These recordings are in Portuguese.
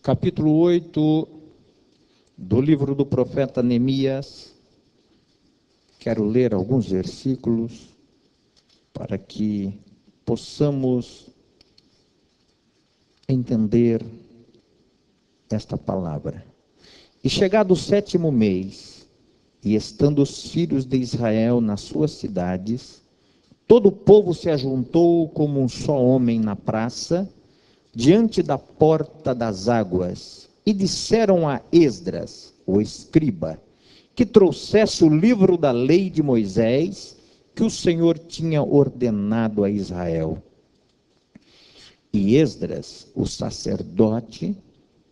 capítulo 8 do livro do profeta Neemias. Quero ler alguns versículos para que possamos entender esta palavra. E chegado o 7º mês, e estando os filhos de Israel nas suas cidades, todo o povo se ajuntou como um só homem na praça, diante da porta das águas, e disseram a Esdras, o escriba, que trouxesse o livro da lei de Moisés, que o Senhor tinha ordenado a Israel. E Esdras, o sacerdote,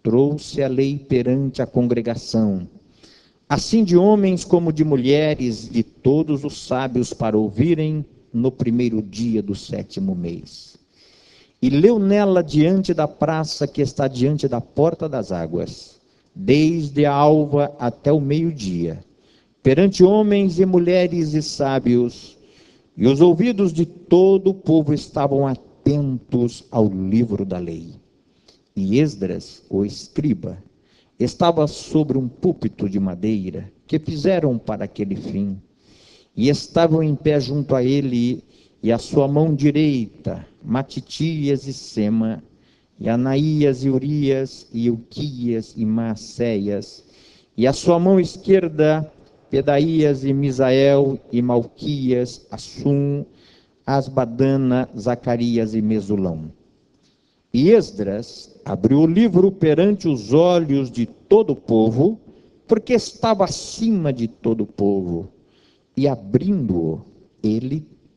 trouxe a lei perante a congregação, assim de homens como de mulheres, de todos os sábios, para ouvirem no primeiro dia do 7º mês. E leu nela diante da praça que está diante da porta das águas, desde a alva até o meio-dia, perante homens e mulheres e sábios, e os ouvidos de todo o povo estavam atentos ao livro da lei. E Esdras, o escriba, estava sobre um púlpito de madeira, que fizeram para aquele fim, e estavam em pé junto a ele, e a sua mão direita, Matitias e Sema, e Anaías e Urias, e Ilquias e Maacéias, e a sua mão esquerda, Pedaías e Misael e Malquias, Assum, Asbadana, Zacarias e Mesulão. E Esdras abriu o livro perante os olhos de todo o povo, porque estava acima de todo o povo. E abrindo-o,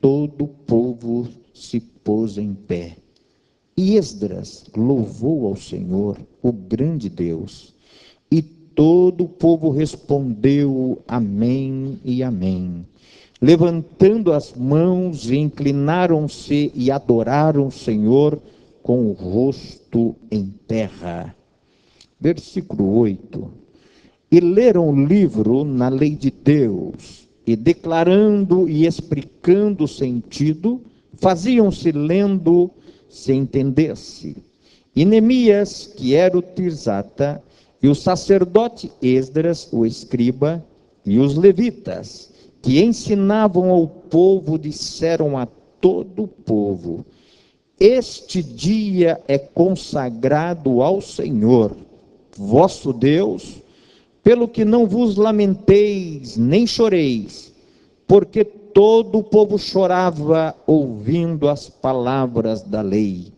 todo o povo se pôs em pé. E Esdras louvou ao Senhor, o grande Deus. E todo o povo respondeu amém e amém, levantando as mãos, e inclinaram-se e adoraram o Senhor com o rosto em terra. Versículo 8. E leram o livro na lei de Deus, e declarando e explicando o sentido, faziam-se lendo, se entendesse. E Neemias, que era o Tirzata, e o sacerdote Esdras, o escriba, e os levitas, que ensinavam ao povo, disseram a todo o povo: este dia é consagrado ao Senhor, vosso Deus, pelo que não vos lamenteis, nem choreis, porque todo o povo chorava ouvindo as palavras da lei.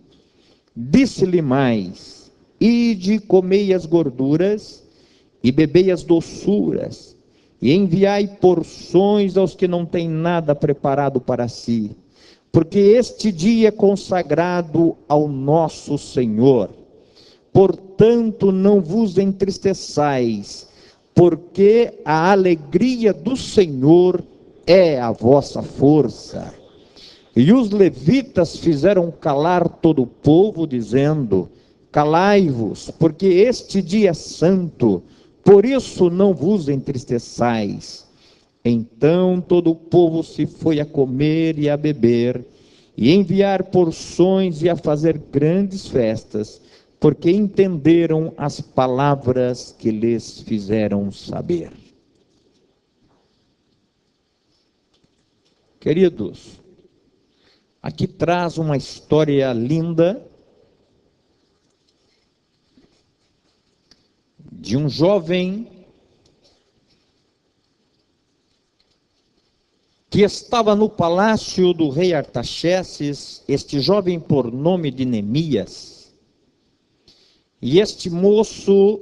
Disse-lhe mais: ide, comei as gorduras, e bebei as doçuras, e enviai porções aos que não têm nada preparado para si, porque este dia é consagrado ao nosso Senhor. Portanto, não vos entristeçais, porque a alegria do Senhor é a vossa força. E os levitas fizeram calar todo o povo, dizendo: calai-vos, porque este dia é santo, por isso não vos entristeçais. Então todo o povo se foi a comer e a beber, e enviar porções e a fazer grandes festas, porque entenderam as palavras que lhes fizeram saber. Queridos, aqui traz uma história linda de um jovem que estava no palácio do rei Artaxerxes, este jovem por nome de Neemias. E este moço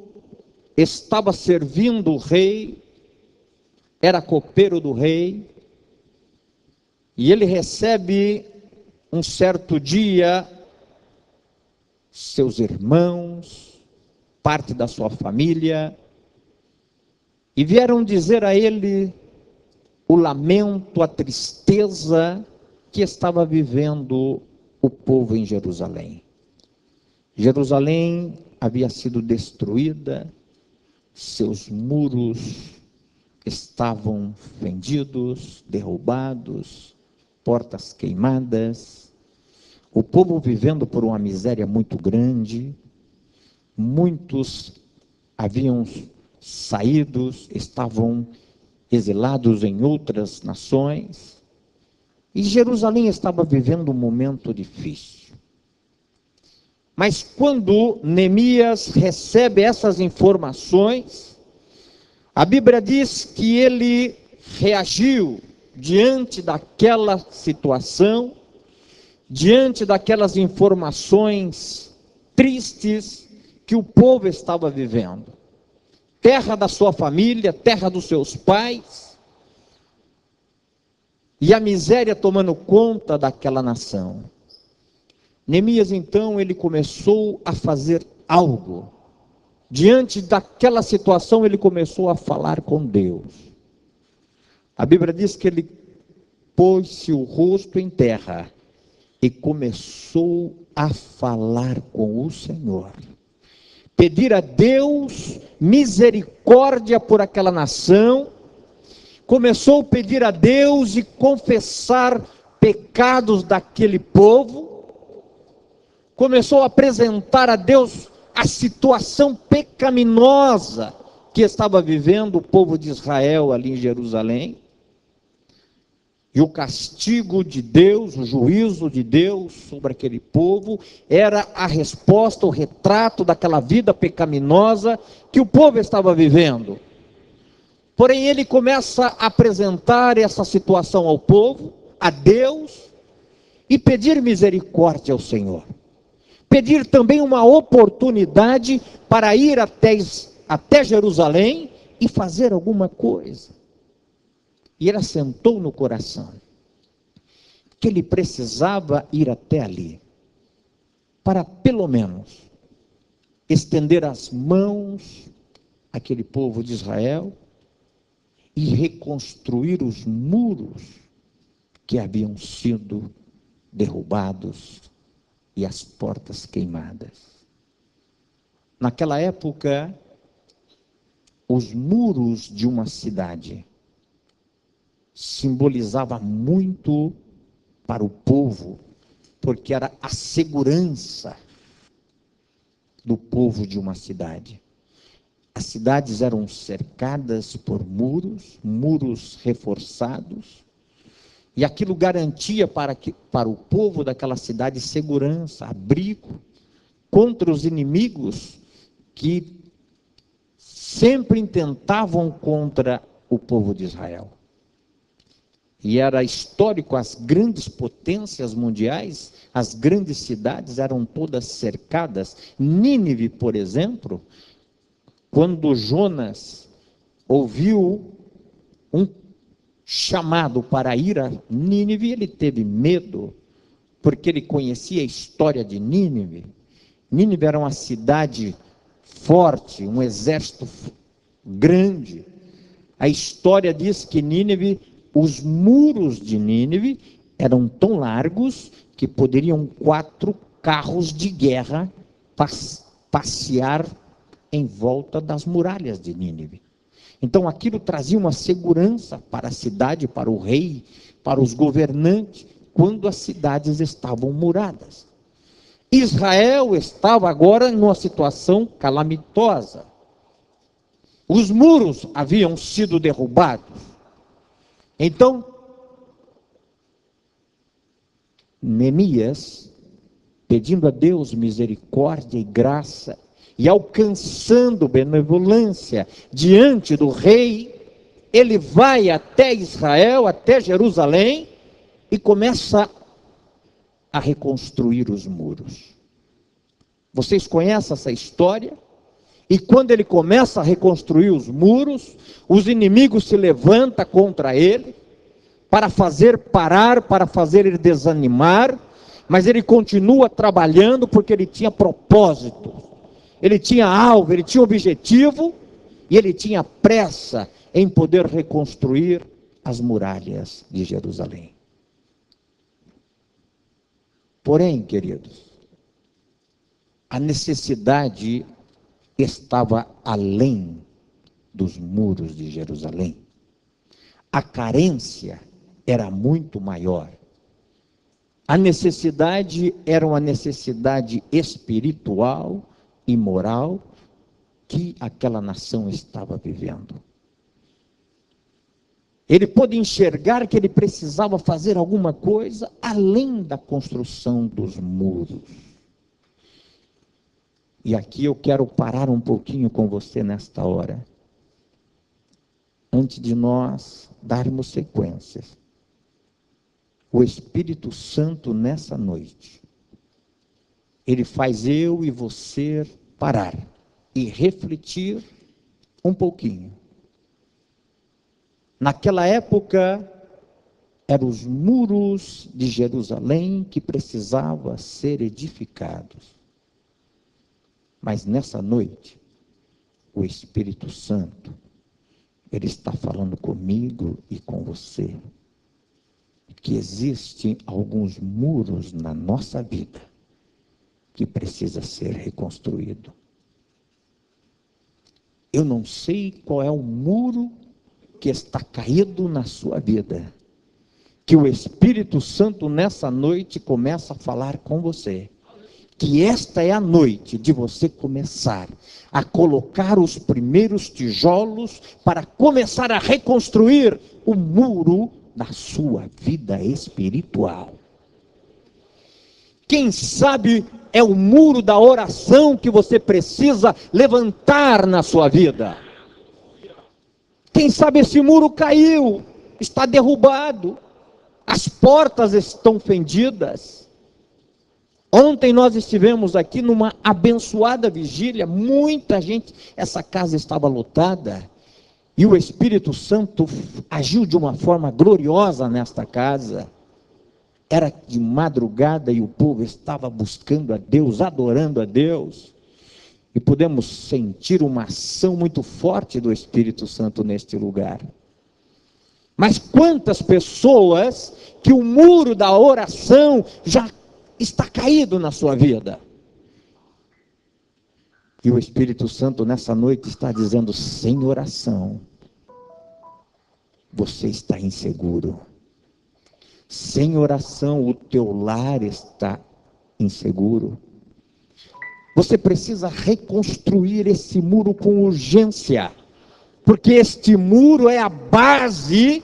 estava servindo o rei, era copeiro do rei, e ele recebe um certo dia seus irmãos, parte da sua família, e vieram dizer a ele o lamento, a tristeza que estava vivendo o povo em Jerusalém. Jerusalém havia sido destruída, seus muros estavam fendidos, derrubados, portas queimadas, o povo vivendo por uma miséria muito grande, muitos haviam saído, estavam exilados em outras nações, e Jerusalém estava vivendo um momento difícil. Mas quando Neemias recebe essas informações, a Bíblia diz que ele reagiu diante daquela situação, diante daquelas informações tristes que o povo estava vivendo. Terra da sua família, terra dos seus pais, e a miséria tomando conta daquela nação. Neemias, então, ele começou a fazer algo. Diante daquela situação, ele começou a falar com Deus. A Bíblia diz que ele pôs-se o rosto em terra e começou a falar com o Senhor. Pedir a Deus misericórdia por aquela nação. Começou a pedir a Deus e confessar pecados daquele povo. Começou a apresentar a Deus a situação pecaminosa que estava vivendo o povo de Israel ali em Jerusalém. E o castigo de Deus, o juízo de Deus sobre aquele povo, era a resposta, o retrato daquela vida pecaminosa que o povo estava vivendo. Porém, ele começa a apresentar essa situação ao povo, a Deus, e pedir misericórdia ao Senhor. Pedir também uma oportunidade para ir até Jerusalém e fazer alguma coisa. E ele assentou no coração que ele precisava ir até ali, para pelo menos estender as mãos àquele povo de Israel e reconstruir os muros que haviam sido derrubados e as portas queimadas. Naquela época, os muros de uma cidade simbolizava muito para o povo, porque era a segurança do povo de uma cidade. As cidades eram cercadas por muros reforçados, e aquilo garantia para o povo daquela cidade segurança, abrigo contra os inimigos que sempre intentavam contra o povo de Israel. E era histórico, as grandes potências mundiais, as grandes cidades eram todas cercadas. Nínive, por exemplo, quando Jonas ouviu um chamado para ir a Nínive, ele teve medo, porque ele conhecia a história de Nínive. Nínive era uma cidade forte, um exército grande. A história diz que Nínive, os muros de Nínive eram tão largos que poderiam 4 carros de guerra passear em volta das muralhas de Nínive. Então aquilo trazia uma segurança para a cidade, para o rei, para os governantes, quando as cidades estavam muradas. Israel estava agora numa situação calamitosa. Os muros haviam sido derrubados. Então, Neemias, pedindo a Deus misericórdia e graça, e alcançando benevolência diante do rei, ele vai até Israel, até Jerusalém, e começa a reconstruir os muros. Vocês conhecem essa história? E quando ele começa a reconstruir os muros, os inimigos se levantam contra ele, para fazer parar, para fazer ele desanimar, mas ele continua trabalhando porque ele tinha propósito, ele tinha alvo, ele tinha objetivo, e ele tinha pressa em poder reconstruir as muralhas de Jerusalém. Porém, queridos, a necessidade estava além dos muros de Jerusalém. A carência era muito maior. A necessidade era uma necessidade espiritual imoral que aquela nação estava vivendo. Ele pôde enxergar que ele precisava fazer alguma coisa além da construção dos muros. E aqui eu quero parar um pouquinho com você nesta hora. Antes de nós darmos sequência, o Espírito Santo nessa noite, ele faz eu e você parar e refletir um pouquinho. Naquela época, eram os muros de Jerusalém que precisavam ser edificados. Mas nessa noite, o Espírito Santo, ele está falando comigo e com você, que existem alguns muros na nossa vida que precisa ser reconstruído. Eu não sei qual é o muro que está caído na sua vida, que o Espírito Santo nessa noite começa a falar com você, que esta é a noite de você começar a colocar os primeiros tijolos para começar a reconstruir o muro da sua vida espiritual. Quem sabe é o muro da oração que você precisa levantar na sua vida. Quem sabe esse muro caiu, está derrubado, as portas estão fendidas. Ontem nós estivemos aqui numa abençoada vigília, muita gente, essa casa estava lotada, e o Espírito Santo agiu de uma forma gloriosa nesta casa. Era de madrugada e o povo estava buscando a Deus, adorando a Deus. E podemos sentir uma ação muito forte do Espírito Santo neste lugar. Mas quantas pessoas que o muro da oração já está caído na sua vida? E o Espírito Santo nessa noite está dizendo, sem oração, você está inseguro. Sem oração, o teu lar está inseguro. Você precisa reconstruir esse muro com urgência, porque este muro é a base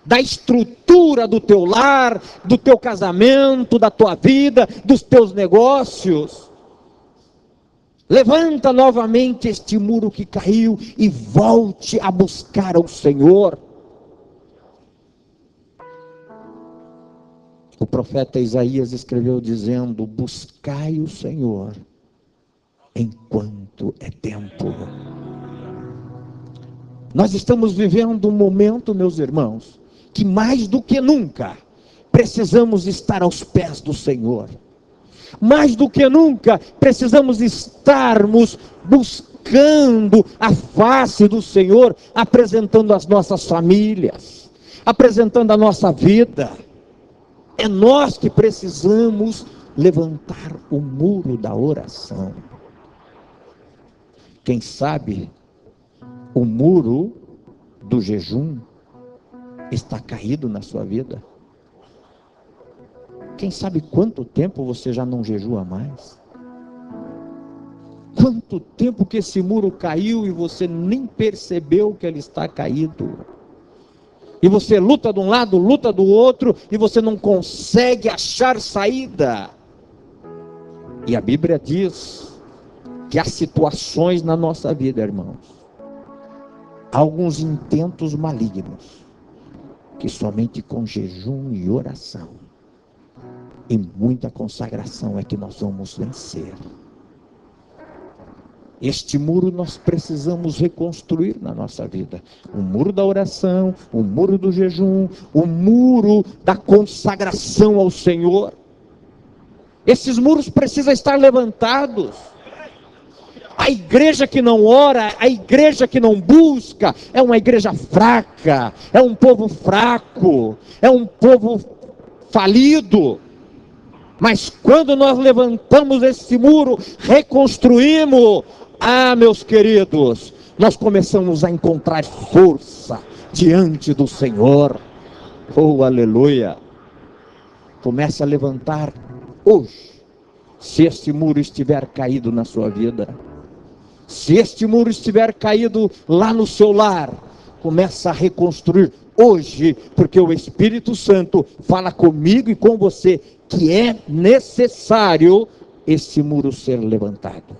da estrutura do teu lar, do teu casamento, da tua vida, dos teus negócios. Levanta novamente este muro que caiu e volte a buscar ao Senhor. O profeta Isaías escreveu dizendo, buscai o Senhor enquanto é tempo. Nós estamos vivendo um momento, meus irmãos, que mais do que nunca precisamos estar aos pés do Senhor. Mais do que nunca precisamos estarmos buscando a face do Senhor, apresentando as nossas famílias, apresentando a nossa vida. É nós que precisamos levantar o muro da oração. Quem sabe o muro do jejum está caído na sua vida? Quem sabe quanto tempo você já não jejua mais? Quanto tempo que esse muro caiu e você nem percebeu que ele está caído? E você luta de um lado, luta do outro, e você não consegue achar saída. E a Bíblia diz que há situações na nossa vida, irmãos, alguns intentos malignos, que somente com jejum e oração, e muita consagração é que nós vamos vencer. Este muro nós precisamos reconstruir na nossa vida. O muro da oração, o muro do jejum, o muro da consagração ao Senhor. Esses muros precisam estar levantados. A igreja que não ora, a igreja que não busca, é uma igreja fraca, é um povo fraco, é um povo falido. Mas quando nós levantamos esse muro, reconstruímos, meus queridos, nós começamos a encontrar força diante do Senhor. Oh, aleluia! Comece a levantar hoje, se esse muro estiver caído na sua vida. Se este muro estiver caído lá no seu lar, começa a reconstruir hoje, porque o Espírito Santo fala comigo e com você que é necessário esse muro ser levantado.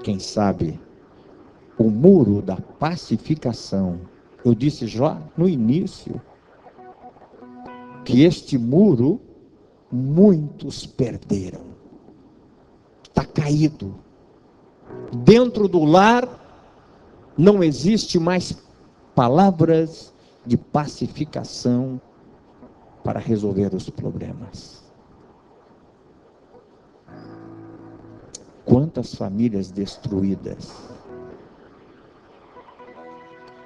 Quem sabe o muro da pacificação, eu disse já no início, que este muro muitos perderam. Está caído. Dentro do lar não existe mais palavras de pacificação para resolver os problemas. Quantas famílias destruídas,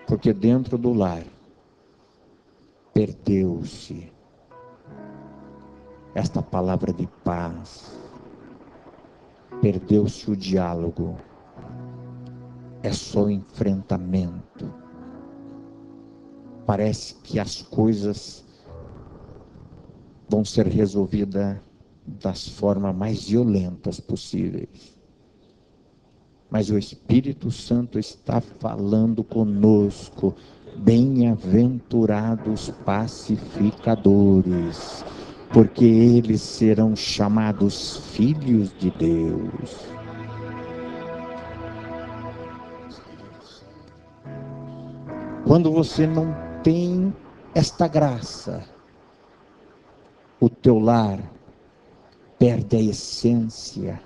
porque dentro do lar perdeu-se esta palavra de paz, perdeu-se o diálogo, é só enfrentamento. Parece que as coisas vão ser resolvidas das formas mais violentas possíveis. Mas o Espírito Santo está falando conosco, bem-aventurados pacificadores, porque eles serão chamados filhos de Deus. Quando você não tem esta graça, o teu lar perde a essência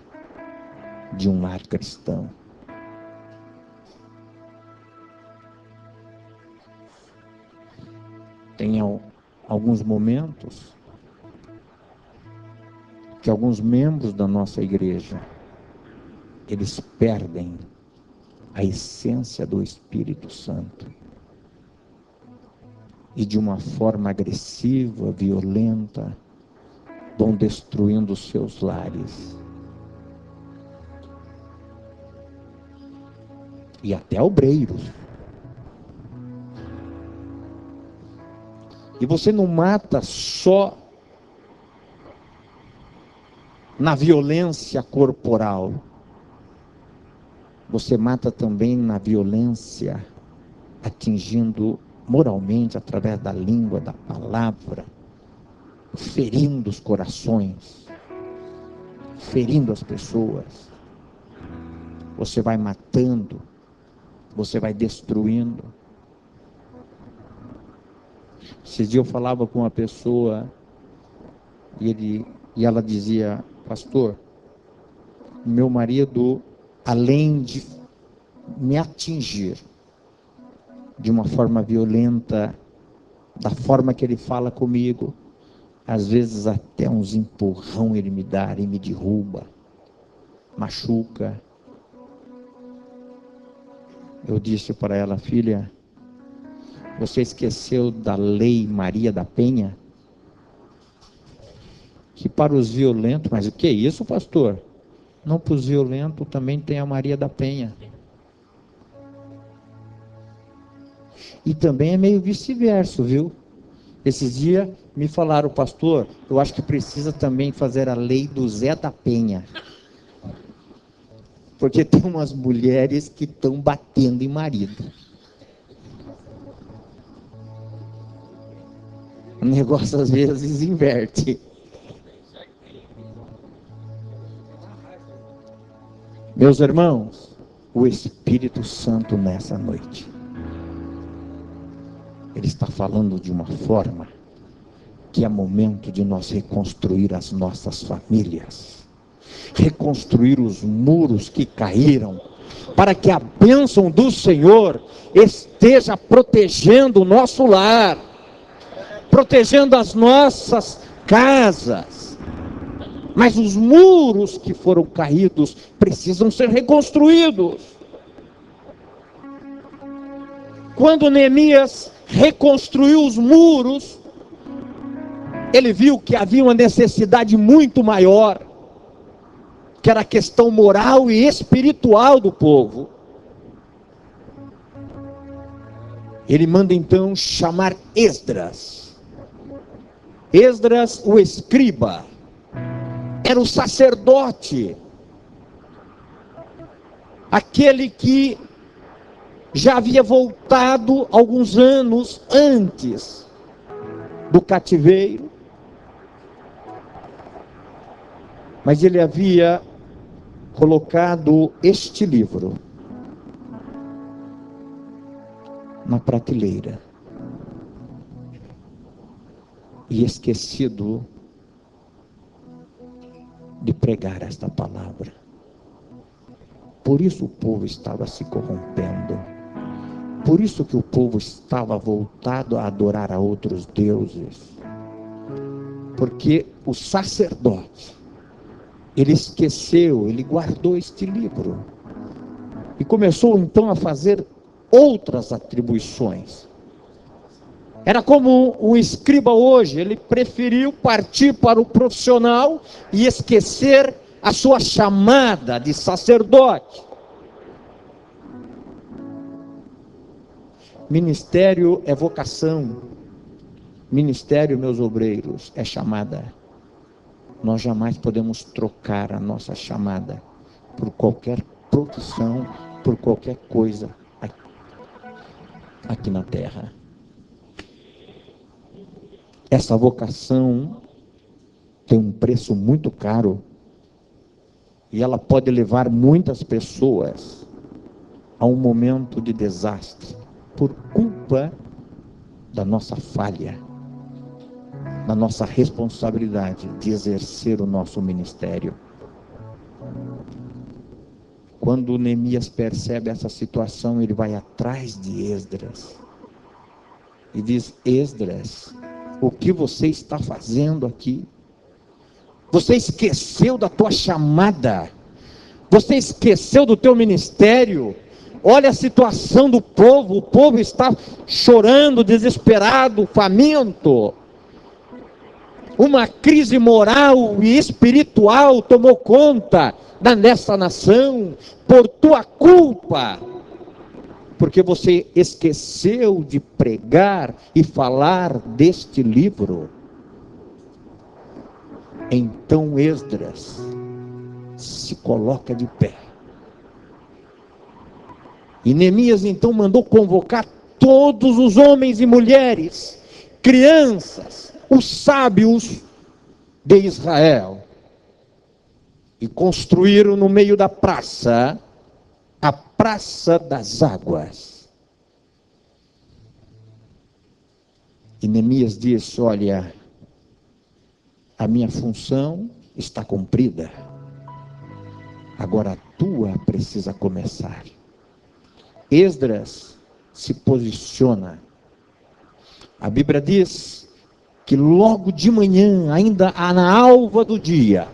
de um lar cristão. Tem alguns momentos que alguns membros da nossa igreja, eles perdem a essência do Espírito Santo. E de uma forma agressiva, violenta, vão destruindo os seus lares. E até obreiros. E você não mata só na violência corporal. Você mata também na violência, atingindo moralmente, através da língua, da palavra, ferindo os corações, ferindo as pessoas. Você vai matando, você vai destruindo. Esses dias eu falava com uma pessoa e ela dizia: pastor, meu marido, além de me atingir de uma forma violenta, da forma que ele fala comigo, às vezes até uns empurrão ele me dá e me derruba, machuca. Eu disse para ela: filha, você esqueceu da lei Maria da Penha? Que para os violentos, mas o que é isso, pastor? Não, para os violentos também tem a Maria da Penha. E também é meio vice-versa, viu? Esses dias me falaram: pastor, eu acho que precisa também fazer a lei do Zé da Penha. Porque tem umas mulheres que estão batendo em marido. O negócio às vezes inverte. Meus irmãos, o Espírito Santo nessa noite, ele está falando de uma forma que é momento de nós reconstruir as nossas famílias, reconstruir os muros que caíram, para que a bênção do Senhor esteja protegendo o nosso lar, protegendo as nossas casas. Mas os muros que foram caídos precisam ser reconstruídos. Quando Neemias reconstruiu os muros, ele viu que havia uma necessidade muito maior, que era a questão moral e espiritual do povo. Ele manda então chamar Esdras. Esdras, o escriba, era o sacerdote, aquele que já havia voltado alguns anos antes do cativeiro, mas ele havia colocado este livro na prateleira e esquecido de pregar esta palavra. Por isso o povo estava se corrompendo. Por isso que o povo estava voltado a adorar a outros deuses. Porque o sacerdote, ele esqueceu, ele guardou este livro. E começou então a fazer outras atribuições. Era como um escriba hoje, ele preferiu partir para o profissional e esquecer a sua chamada de sacerdote. Ministério é vocação. Ministério, meus obreiros, é chamada. Nós jamais podemos trocar a nossa chamada por qualquer profissão, por qualquer coisa aqui na terra. Essa vocação tem um preço muito caro e ela pode levar muitas pessoas a um momento de desastre por culpa da nossa falha, da nossa responsabilidade de exercer o nosso ministério. Quando Neemias percebe essa situação, ele vai atrás de Esdras e diz: Esdras, o que você está fazendo aqui? Você esqueceu da tua chamada, você esqueceu do teu ministério. Olha a situação do povo, o povo está chorando, desesperado, faminto. Uma crise moral e espiritual tomou conta dessa nação por tua culpa, porque você esqueceu de pregar e falar deste livro. Então Esdras se coloca de pé. E Neemias então mandou convocar todos os homens e mulheres, crianças, os sábios de Israel. E construíram no meio da praça, a Praça das Águas. E Neemias disse: olha, a minha função está cumprida. Agora a tua precisa começar. Esdras se posiciona. A Bíblia diz que logo de manhã, ainda na alva do dia,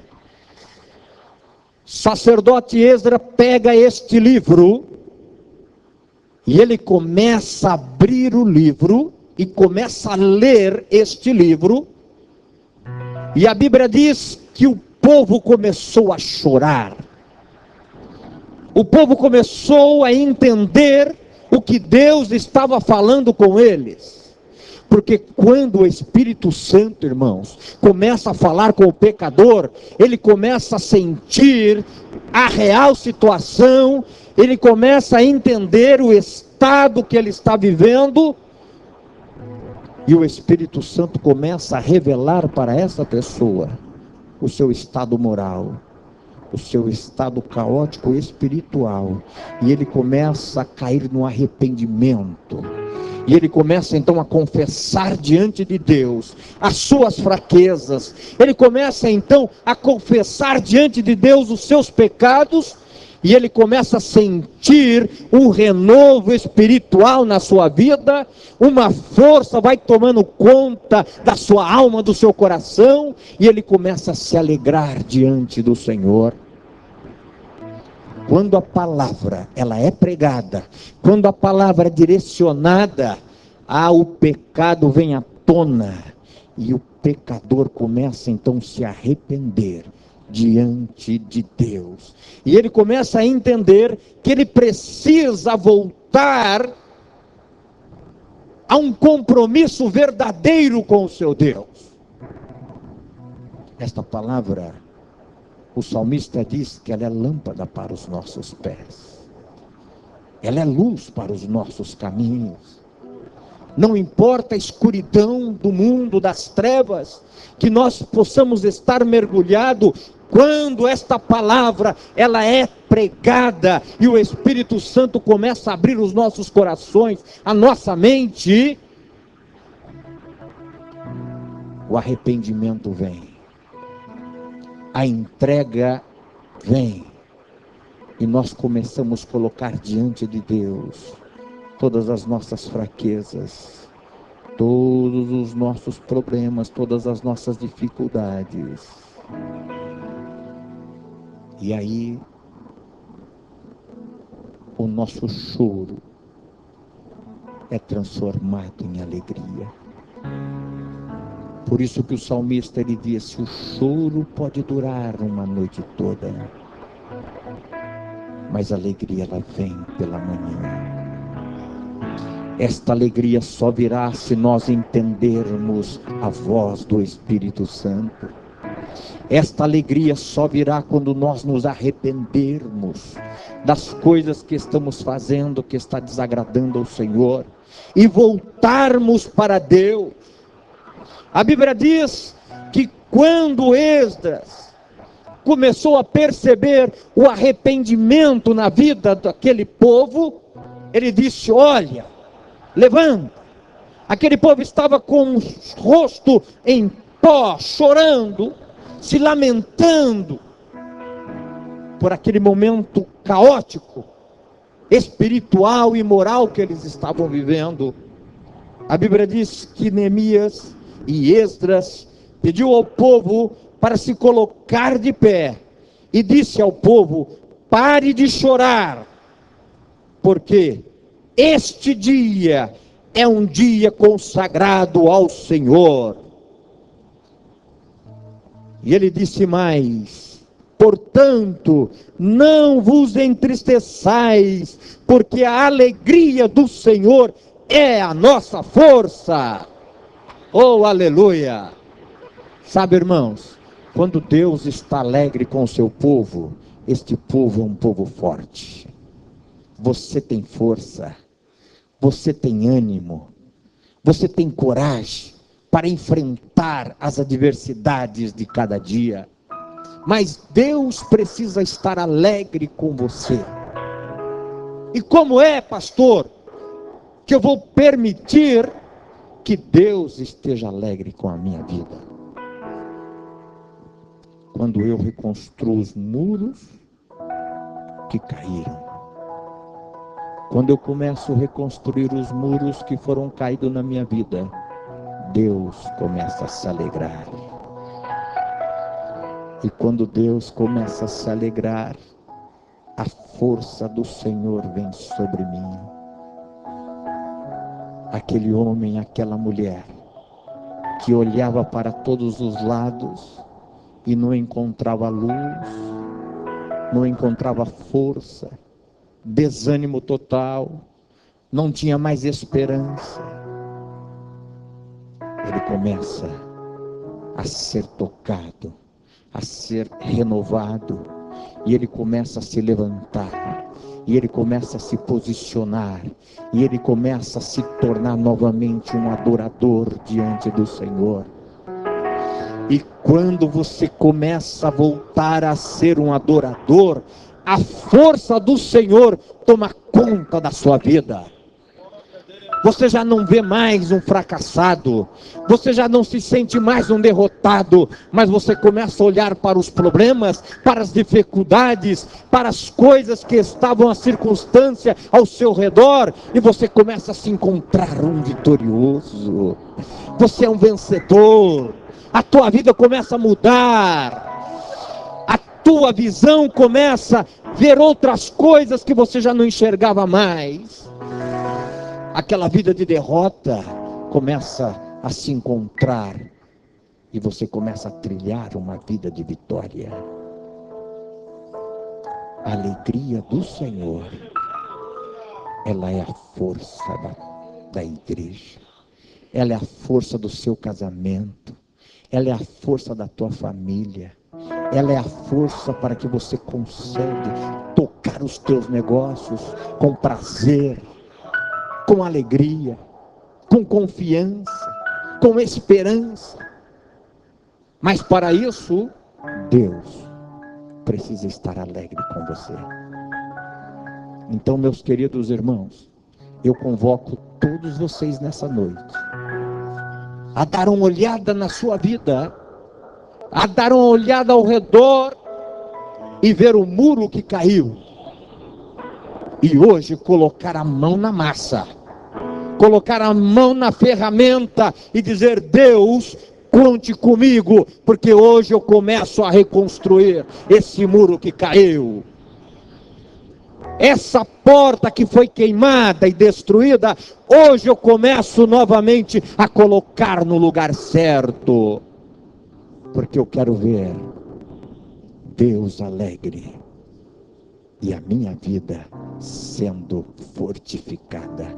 sacerdote Esdras pega este livro e ele começa a abrir o livro e começa a ler este livro. E a Bíblia diz que o povo começou a chorar. O povo começou a entender o que Deus estava falando com eles. Porque quando o Espírito Santo, irmãos, começa a falar com o pecador, ele começa a sentir a real situação, ele começa a entender o estado que ele está vivendo, e o Espírito Santo começa a revelar para essa pessoa o seu estado moral, o seu estado caótico espiritual, e ele começa a cair no arrependimento, e ele começa então a confessar diante de Deus as suas fraquezas, ele começa então a confessar diante de Deus os seus pecados, e ele começa a sentir um renovo espiritual na sua vida, uma força vai tomando conta da sua alma, do seu coração, e ele começa a se alegrar diante do Senhor. Quando a palavra ela é pregada, quando a palavra é direcionada, o pecado vem à tona, e o pecador começa então a se arrepender diante de Deus, e ele começa a entender que ele precisa voltar a um compromisso verdadeiro com o seu Deus. Esta palavra O salmista diz que ela é lâmpada para os nossos pés. Ela é luz para os nossos caminhos. Não importa a escuridão do mundo, das trevas, que nós possamos estar mergulhados, quando esta palavra, ela é pregada, e o Espírito Santo começa a abrir os nossos corações, a nossa mente, o arrependimento vem, a entrega vem, e nós começamos a colocar diante de Deus todas as nossas fraquezas, todos os nossos problemas, todas as nossas dificuldades. E aí, o nosso choro é transformado em alegria. Por isso que o salmista ele disse: o choro pode durar uma noite toda, mas a alegria ela vem pela manhã. Esta alegria só virá se nós entendermos a voz do Espírito Santo. Esta alegria só virá quando nós nos arrependermos das coisas que estamos fazendo, que está desagradando ao Senhor, e voltarmos para Deus. A Bíblia diz que quando Esdras começou a perceber o arrependimento na vida daquele povo, ele disse: olha, levanta. Aquele povo estava com o rosto em pó, chorando, se lamentando por aquele momento caótico, espiritual e moral que eles estavam vivendo. A Bíblia diz que Neemias e Esdras pediu ao povo para se colocar de pé e disse ao povo: pare de chorar, porque este dia é um dia consagrado ao Senhor. E ele disse mais: portanto, não vos entristeçais, porque a alegria do Senhor é a nossa força. Oh, aleluia! Sabe, irmãos, quando Deus está alegre com o seu povo, este povo é um povo forte. Você tem força, você tem ânimo, você tem coragem para enfrentar as adversidades de cada dia. Mas Deus precisa estar alegre com você. E como é, pastor, que eu vou permitir que Deus esteja alegre com a minha vida? Quando eu reconstruo os muros que caíram. Quando eu começo a reconstruir os muros que foram caídos na minha vida, Deus começa a se alegrar. E quando Deus começa a se alegrar, a força do Senhor vem sobre mim. Aquele homem, aquela mulher, que olhava para todos os lados e não encontrava luz, não encontrava força, desânimo total, não tinha mais esperança. Ele começa a ser tocado, a ser renovado, e ele começa a se levantar, e ele começa a se posicionar, e ele começa a se tornar novamente um adorador diante do Senhor. E quando você começa a voltar a ser um adorador, a força do Senhor toma conta da sua vida. Você já não vê mais um fracassado, você já não se sente mais um derrotado, mas você começa a olhar para os problemas, para as dificuldades, para as coisas que estavam a circunstância ao seu redor, e você começa a se encontrar um vitorioso. Você é um vencedor, a tua vida começa a mudar, a tua visão começa a ver outras coisas que você já não enxergava mais. Aquela vida de derrota começa a se encontrar e você começa a trilhar uma vida de vitória. A alegria do Senhor, ela é a força da igreja, ela é a força do seu casamento, ela é a força da tua família, Ela é a força para que você consiga tocar os teus negócios com prazer, com alegria, com confiança, com esperança. Mas para isso, Deus precisa estar alegre com você. Então, meus queridos irmãos, eu convoco todos vocês nessa noite a dar uma olhada na sua vida, a dar uma olhada ao redor e ver o muro que caiu. E hoje colocar a mão na massa, colocar a mão na ferramenta e dizer: Deus, conte comigo, porque hoje eu começo a reconstruir esse muro que caiu. Essa porta que foi queimada e destruída, hoje eu começo novamente a colocar no lugar certo. Porque eu quero ver Deus alegre e a minha vida sendo fortificada.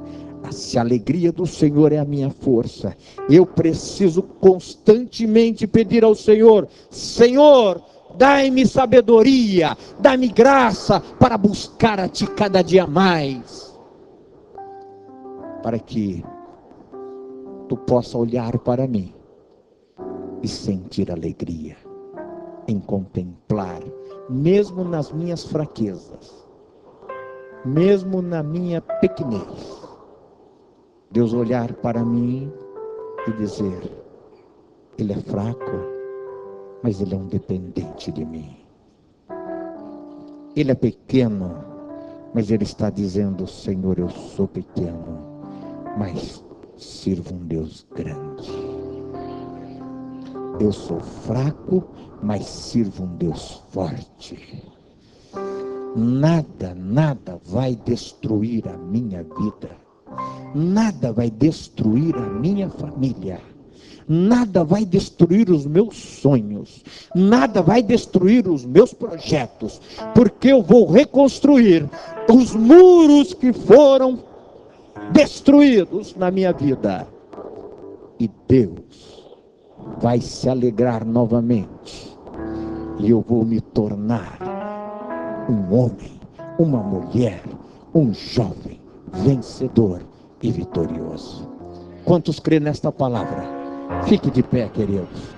Se a alegria do Senhor é a minha força, eu preciso constantemente pedir ao Senhor: Senhor, dai-me sabedoria, dai-me graça para buscar a Ti cada dia mais, para que Tu possa olhar para mim e sentir alegria em contemplar, mesmo nas minhas fraquezas, mesmo na minha pequenez, Deus olhar para mim e dizer: ele é fraco, mas ele é um dependente de mim. Ele é pequeno, mas ele está dizendo: Senhor, eu sou pequeno, mas sirvo um Deus grande. Eu sou fraco, mas sirvo um Deus forte. Nada vai destruir a minha vida. Nada vai destruir a minha família. Nada vai destruir os meus sonhos. Nada vai destruir os meus projetos. Porque eu vou reconstruir os muros que foram destruídos na minha vida. E Deus vai se alegrar novamente. E eu vou me tornar um homem, uma mulher, um jovem vencedor e vitorioso. Quantos crêem nesta palavra? Fique de pé, queridos.